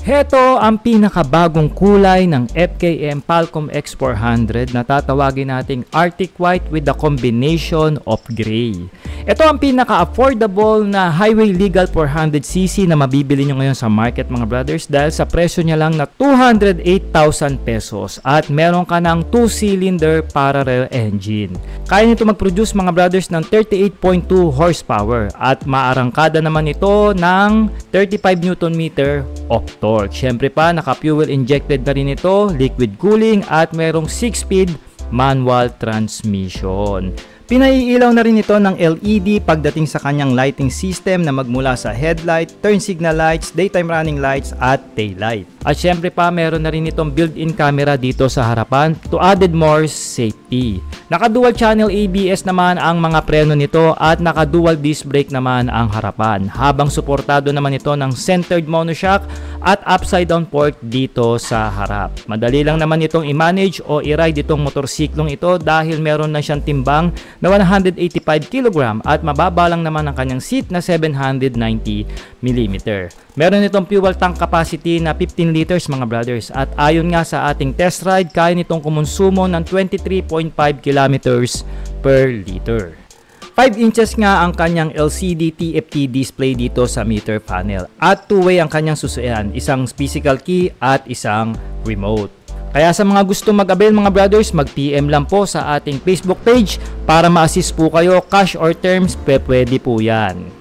Heto ang pinakabagong kulay ng FKM Falcom X400 na tatawagin nating Arctic White with the combination of gray. Ito ang pinaka-affordable na highway legal 400cc na mabibili nyo ngayon sa market mga brothers dahil sa presyo niya lang na 208,000 pesos at meron ka ng 2-cylinder parallel engine. Kaya nito mag-produce mga brothers ng 38.2 horsepower at maarangkada naman ito ng 35 Nm of torque. Siyempre pa, naka-fuel injected na rin ito, liquid cooling at merong 6-speed manual transmission. Pinaiilaw na rin ito ng LED pagdating sa kanyang lighting system na magmula sa headlight, turn signal lights, daytime running lights at taillight. At syempre pa meron na rin itong built-in camera dito sa harapan to added more safety. Naka-dual channel ABS naman ang mga preno nito at naka-dual disc brake naman ang harapan. Habang suportado naman ito ng centered monoshock at upside down fork dito sa harap. Madali lang naman itong i-manage o i-ride itong motorsiklong ito dahil meron na siyang timbang na 185 kg at mababa lang naman ang kanyang seat na 790 mm. Meron itong fuel tank capacity na 15 liters mga brothers at ayon nga sa ating test ride, kaya nitong kumonsumo ng 23.5 kilometers per liter. 5 inches nga ang kanyang LCD TFT display dito sa meter panel at two-way ang kanyang susuyan, isang physical key at isang remote. Kaya sa mga gusto mag-avail mga brothers, mag-PM lang po sa ating Facebook page para ma-assist po kayo, cash or terms, pwede po yan.